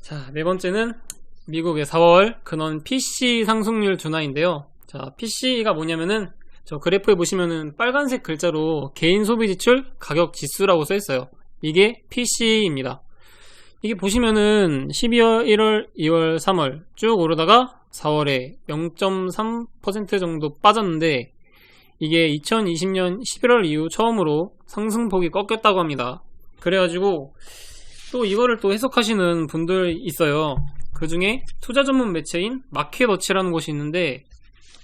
자, 네 번째는 미국의 4월 근원 PC 상승률 둔화인데요. 자, PC가 뭐냐면은 저 그래프에 보시면은 빨간색 글자로 개인 소비 지출 가격 지수라고 써 있어요. 이게 PC입니다. 이게 보시면은 12월, 1월, 2월, 3월 쭉 오르다가 4월에 0.3% 정도 빠졌는데 이게 2020년 11월 이후 처음으로 상승폭이 꺾였다고 합니다. 그래가지고 또 이거를 또 해석하시는 분들 있어요. 그 중에 투자 전문 매체인 마켓워치라는 곳이 있는데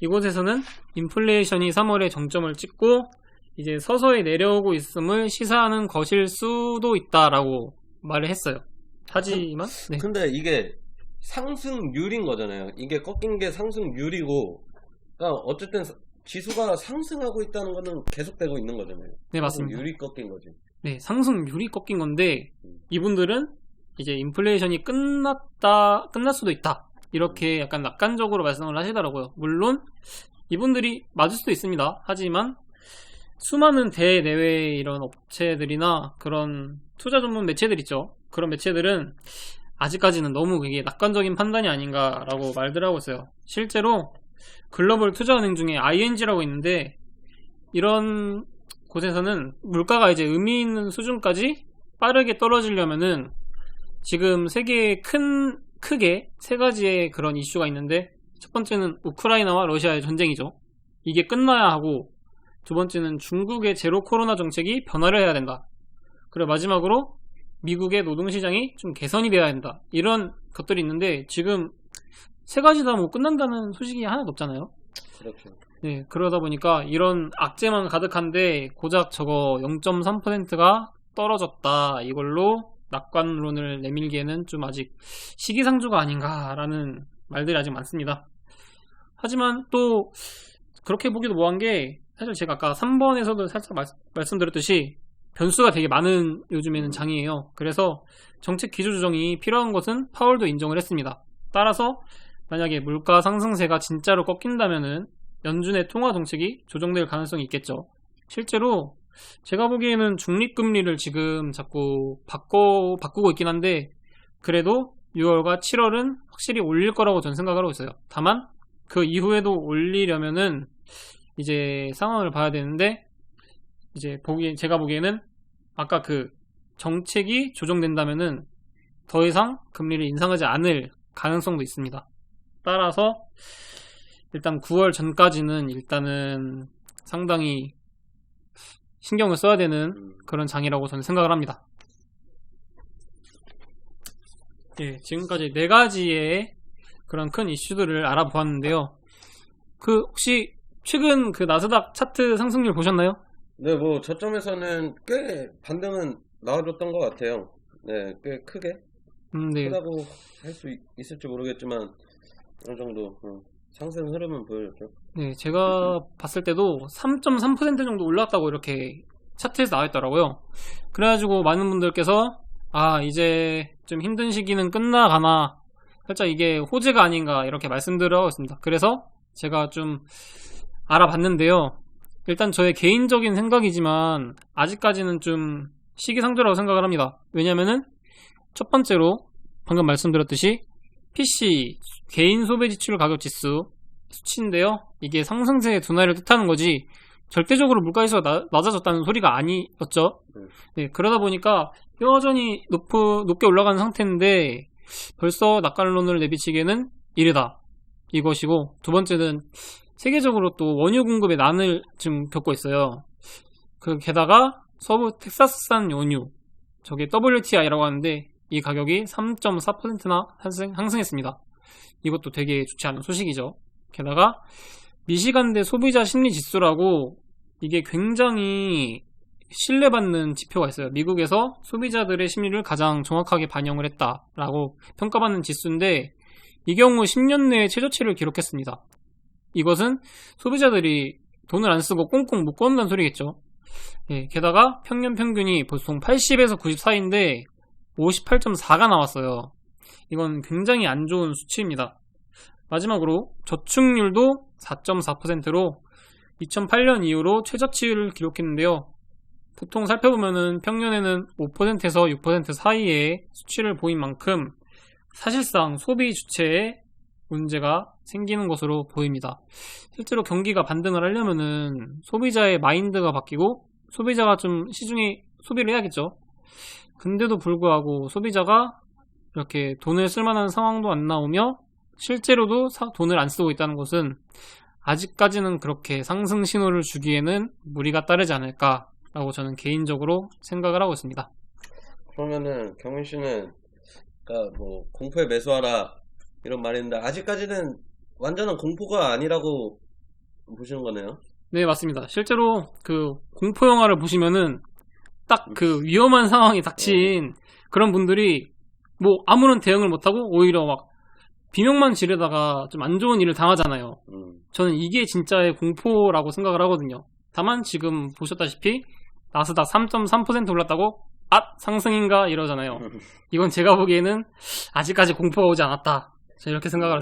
이곳에서는 인플레이션이 3월에 정점을 찍고 이제 서서히 내려오고 있음을 시사하는 것일 수도 있다라고 말을 했어요. 하지만 네. 근데 이게 상승률인 거잖아요. 이게 꺾인 게 상승률이고, 그러니까 어쨌든 지수가 상승하고 있다는 거는 계속되고 있는 거잖아요. 네, 맞습니다. 상승률이 꺾인 거지. 네, 상승률이 꺾인 건데 이분들은 이제 인플레이션이 끝날 수도 있다. 이렇게 약간 낙관적으로 말씀을 하시더라고요. 물론 이분들이 맞을 수도 있습니다. 하지만 수많은 대내외 이런 업체들이나 그런 투자 전문 매체들 있죠. 그런 매체들은 아직까지는 너무 그게 낙관적인 판단이 아닌가라고 말들 하고 있어요. 실제로 글로벌 투자은행 중에 ING라고 있는데 이런 곳에서는 물가가 이제 의미 있는 수준까지 빠르게 떨어지려면은 지금 세계에 크게 세 가지의 그런 이슈가 있는데 첫 번째는 우크라이나와 러시아의 전쟁이죠. 이게 끝나야 하고 두 번째는 중국의 제로 코로나 정책이 변화를 해야 된다. 그리고 마지막으로 미국의 노동시장이 좀 개선이 돼야 된다. 이런 것들이 있는데 지금 세 가지 다 뭐 끝난다는 소식이 하나도 없잖아요. 그렇죠. 네, 그러다 보니까 이런 악재만 가득한데 고작 저거 0.3%가 떨어졌다. 이걸로 낙관론을 내밀기에는 좀 아직 시기상조가 아닌가라는 말들이 아직 많습니다. 하지만 또 그렇게 보기도 뭐한 게 사실 제가 아까 3번에서도 살짝 말씀드렸듯이 변수가 되게 많은 요즘에는 장이에요. 그래서 정책 기조조정이 필요한 것은 파월도 인정을 했습니다. 따라서 만약에 물가 상승세가 진짜로 꺾인다면은 연준의 통화 정책이 조정될 가능성이 있겠죠. 실제로 제가 보기에는 중립금리를 지금 자꾸 바꾸고 있긴 한데 그래도 6월과 7월은 확실히 올릴 거라고 저는 생각을 하고 있어요. 다만 그 이후에도 올리려면은 이제 상황을 봐야 되는데 이제 제가 보기에는 아까 그 정책이 조정된다면은 더 이상 금리를 인상하지 않을 가능성도 있습니다. 따라서 일단 9월 전까지는 일단은 상당히 신경을 써야 되는 그런 장이라고 저는 생각을 합니다. 예, 지금까지 4가지의 그런 큰 이슈들을 알아보았는데요. 그 혹시 최근 그 나스닥 차트 상승률 보셨나요? 네, 뭐 저점에서는 꽤 반등은 나와줬던 것 같아요. 네, 꽤 크게 네. 크다고 할 수 있을지 모르겠지만 어느 정도 상승 흐름은 보여줬죠. 네, 제가 봤을 때도 3.3% 정도 올랐다고 이렇게 차트에서 나와있더라고요. 그래가지고 많은 분들께서 이제 좀 힘든 시기는 끝나가나 살짝 이게 호재가 아닌가 이렇게 말씀들을 하고 있습니다. 그래서 제가 좀 알아봤는데요. 일단 저의 개인적인 생각이지만 아직까지는 좀 시기상조라고 생각을 합니다. 왜냐면은 첫 번째로 방금 말씀드렸듯이 PC 개인 소비 지출 가격 지수 수치인데요. 이게 상승세의 둔화를 뜻하는 거지 절대적으로 물가 지수가 낮아졌다는 소리가 아니었죠. 네, 그러다 보니까 여전히 높게 올라가는 상태인데 벌써 낙관론을 내비치기에는 이르다. 이것이고 두 번째는 세계적으로 또 원유 공급의 난을 지금 겪고 있어요. 게다가 서부 텍사스산 원유 저게 WTI라고 하는데 이 가격이 3.4%나 상승했습니다. 이것도 되게 좋지 않은 소식이죠. 게다가 미시간대 소비자 심리 지수라고 이게 굉장히 신뢰받는 지표가 있어요. 미국에서 소비자들의 심리를 가장 정확하게 반영을 했다라고 평가받는 지수인데 이 경우 10년 내에 최저치를 기록했습니다. 이것은 소비자들이 돈을 안 쓰고 꽁꽁 묶어놓는다는 소리겠죠. 예, 게다가 평균이 보통 80에서 90 사이인데 58.4가 나왔어요. 이건 굉장히 안 좋은 수치입니다. 마지막으로 저축률도 4.4%로 2008년 이후로 최저치를 기록했는데요. 보통 살펴보면은 평년에는 5%에서 6% 사이의 수치를 보인 만큼 사실상 소비 주체에 문제가 생기는 것으로 보입니다. 실제로 경기가 반등을 하려면은 소비자의 마인드가 바뀌고 소비자가 좀 시중에 소비를 해야겠죠. 근데도 불구하고 소비자가 이렇게 돈을 쓸 만한 상황도 안 나오며 실제로도 돈을 안 쓰고 있다는 것은 아직까지는 그렇게 상승 신호를 주기에는 무리가 따르지 않을까라고 저는 개인적으로 생각을 하고 있습니다. 그러면은 경민 씨는 그러니까 뭐 공포에 매수하라 이런 말이 있는데 아직까지는 완전한 공포가 아니라고 보시는 거네요. 네, 맞습니다. 실제로 그 공포 영화를 보시면은 딱 그 위험한 상황이 닥친 그런 분들이 뭐 아무런 대응을 못하고 오히려 막 비명만 지르다가 좀 안 좋은 일을 당하잖아요. 저는 이게 진짜의 공포라고 생각을 하거든요. 다만 지금 보셨다시피 나스닥 3.3% 올랐다고 상승인가 이러잖아요. 이건 제가 보기에는 아직까지 공포가 오지 않았다. 제가 이렇게 생각을